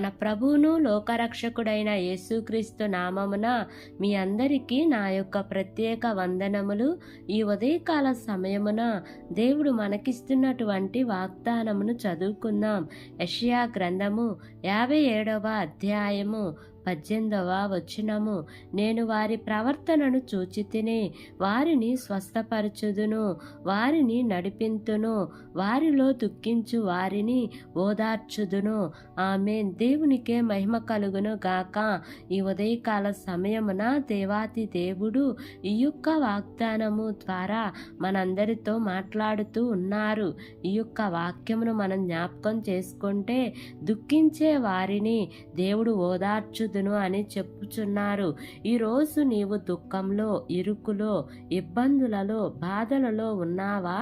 మన ప్రభువును లోకరక్షకుడైన యేసుక్రీస్తు నామమున మీ అందరికీ నా యొక్క ప్రత్యేక వందనములు. ఈ ఉదయకాల సమయమున దేవుడు మనకిస్తున్నటువంటి వాగ్దానమును చదువుకుందాం. యెషయా గ్రంథము 57వ అధ్యాయము 18వ వచనము. నేను వారి ప్రవర్తనను చూచితిని, వారిని స్వస్థపరచుదును, వారిని నడిపింతును, వారిలో దుఃఖించు వారిని ఓదార్చుదును. ఆమేన్. దేవునికే మహిమ కలుగును గాక. ఈ ఉదయకాల సమయమున దేవాతి దేవుడు ఈ యొక్క వాగ్దానము ద్వారా మనందరితో మాట్లాడుతూ ఉన్నారు. ఈ యొక్క వాక్యమును మనం జ్ఞాపకం చేసుకుంటే దుఃఖించే వారిని దేవుడు ఓదార్చు అని చెప్పుచున్నారు. ఈరోజు నీవు దుఃఖంలో, ఇరుకులో, ఇబ్బందులలో, బాధలలో ఉన్నావా?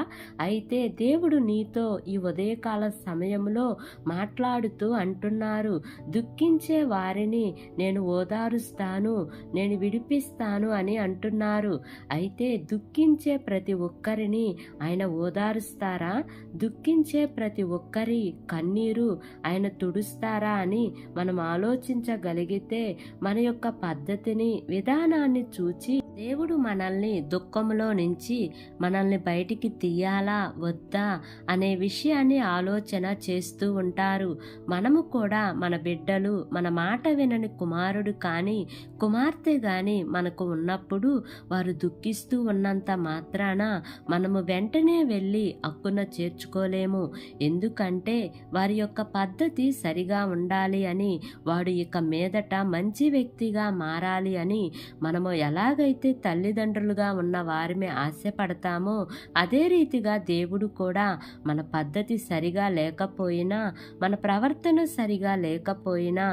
అయితే దేవుడు నీతో ఈ ఉదయకాల సమయంలో మాట్లాడుతూ అంటున్నారు, దుఃఖించే వారిని నేను ఓదారుస్తాను, నేను విడిపిస్తాను అని అంటున్నారు. అయితే దుఃఖించే ప్రతి ఒక్కరిని ఆయన ఓదారుస్తారా? దుఃఖించే ప్రతి ఒక్కరి కన్నీరు ఆయన తుడుస్తారా అని మనం ఆలోచించగలిగితే మన యొక్క పద్ధతిని, విధానాన్ని చూచి దేవుడు మనల్ని దుఃఖంలో నుంచి మనల్ని బయటికి తీయాలా వద్దా అనే విషయాన్ని ఆలోచన చేస్తూ ఉంటారు. మనము కూడా మన బిడ్డలు, మన మాట వినని కుమారుడు కానీ కుమార్తె కానీ మనకు ఉన్నప్పుడు వారు దుఃఖిస్తూ ఉన్నంత మాత్రాన మనము వెంటనే వెళ్ళి హక్కున చేర్చుకోలేము. ఎందుకంటే వారి యొక్క పద్ధతి సరిగా ఉండాలి అని, వాడు ఇక మీదట మంచి వ్యక్తిగా మారాలి అని మనము ఎలాగైతే తల్లిదండ్రులుగా ఉన్న వారిమే ఆశపడతామో అదే రీతిగా దేవుడు కూడా మన పద్ధతి సరిగా లేకపోయినా, మన ప్రవర్తన సరిగా లేకపోయినా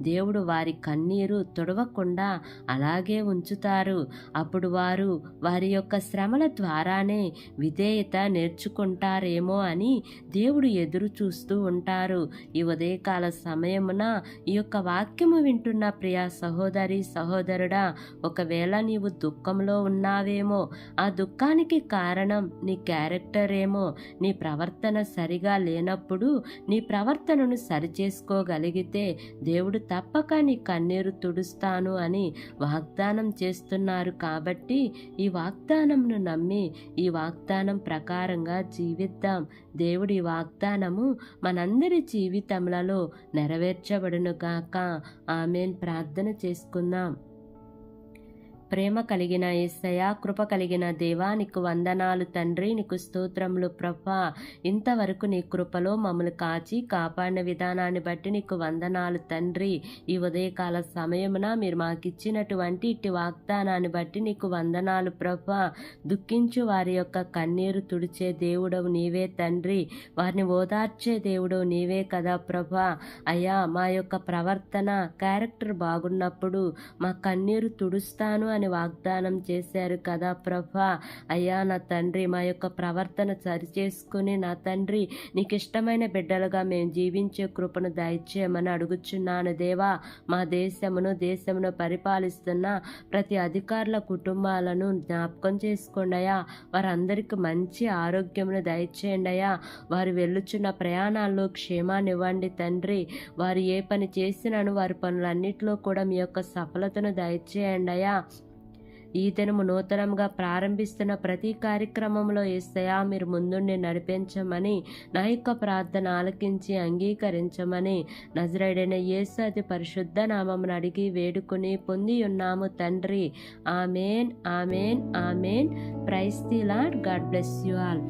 దేవుడు వారి కన్నీరు తుడవకుండా అలాగే ఉంచుతారు. అప్పుడు వారు వారి యొక్క శ్రమల ద్వారానే విధేయత నేర్చుకుంటారేమో అని దేవుడు ఎదురు చూస్తూ ఉంటారు. ఈ ఉదయకాల సమయమున ఈ యొక్క వాక్యము వింటున్న ప్రియ సహోదరి సహోదరుడా, ఒకవేళ నీవు దుఃఖంలో ఉన్నావేమో, ఆ దుఃఖానికి కారణం నీ క్యారెక్టర్ ఏమో. నీ ప్రవర్తన సరిగా లేనప్పుడు నీ ప్రవర్తనను సరిచేసుకోగలిగితే దేవుడు తప్పక నీ కన్నీరు తుడుస్తాను అని వాగ్దానం చేస్తున్నారు. కాబట్టి ఈ వాగ్దానంను నమ్మి ఈ వాగ్దానం ప్రకారంగా జీవిద్దాం. దేవుడి వాగ్దానము మనందరి జీవితములలో నెరవేర్చబడును గాక. ఆమేన్. ప్రార్థన చేసుకుందాం. ప్రేమ కలిగిన యేసయ్యా, కృప కలిగిన దేవా, నీకు వందనాలు తండ్రి, నీకు స్తోత్రములు ప్రభా. ఇంతవరకు నీ కృపలో మమ్మల్ని కాచి కాపాడిన విధానాన్ని బట్టి నీకు వందనాలు తండ్రి. ఈ ఉదయకాల సమయమున మీరు మాకిచ్చినటువంటి ఇట్టి వాగ్దానాన్ని బట్టి నీకు వందనాలు ప్రభా. దుఃఖించు వారి యొక్క కన్నీరు తుడిచే దేవుడవు నీవే తండ్రి, వారిని ఓదార్చే దేవుడవు నీవే కదా ప్రభా. అయ్యా, మా యొక్క ప్రవర్తన, క్యారెక్టర్ బాగున్నప్పుడు మా కన్నీరు తుడుస్తాను అని వాగ్దానం చేశారు కదా ప్రభా. అయ్యా నా తండ్రి, మా యొక్క ప్రవర్తన సరిచేసుకుని నా తండ్రి నీకు ఇష్టమైన బిడ్డలుగా మేము జీవించే కృపను దయచేయమని అడుగుచున్నాను దేవా. మా దేశమును పరిపాలిస్తున్న ప్రతి అధికారుల కుటుంబాలను జ్ఞాపకం చేసుకోండి అయ్యా. వారందరికీ మంచి ఆరోగ్యమును దయచేయండి అయ్యా. వారు వెళ్ళుచున్న ప్రయాణాల్లో క్షేమాన్ని ఇవ్వండి తండ్రి. వారు ఏ పని చేసినాను వారి పనులన్నిటిలో కూడా మీ యొక్క సఫలతను దయచేయండి అయ్యా. ఈ దినము నూతనంగా ప్రారంభిస్తున్న ప్రతి కార్యక్రమంలో యేసయ్యా మీరు ముందుండి నడిపించమని, నా యొక్క ప్రార్థన ఆలకించి అంగీకరించమని నజరేయుడైన యేసు అతి పరిశుద్ధ నామమును అడిగి వేడుకొని పొంది ఉన్నాము తండ్రి. Amen, amen, amen. Praise the Lord. God bless you all.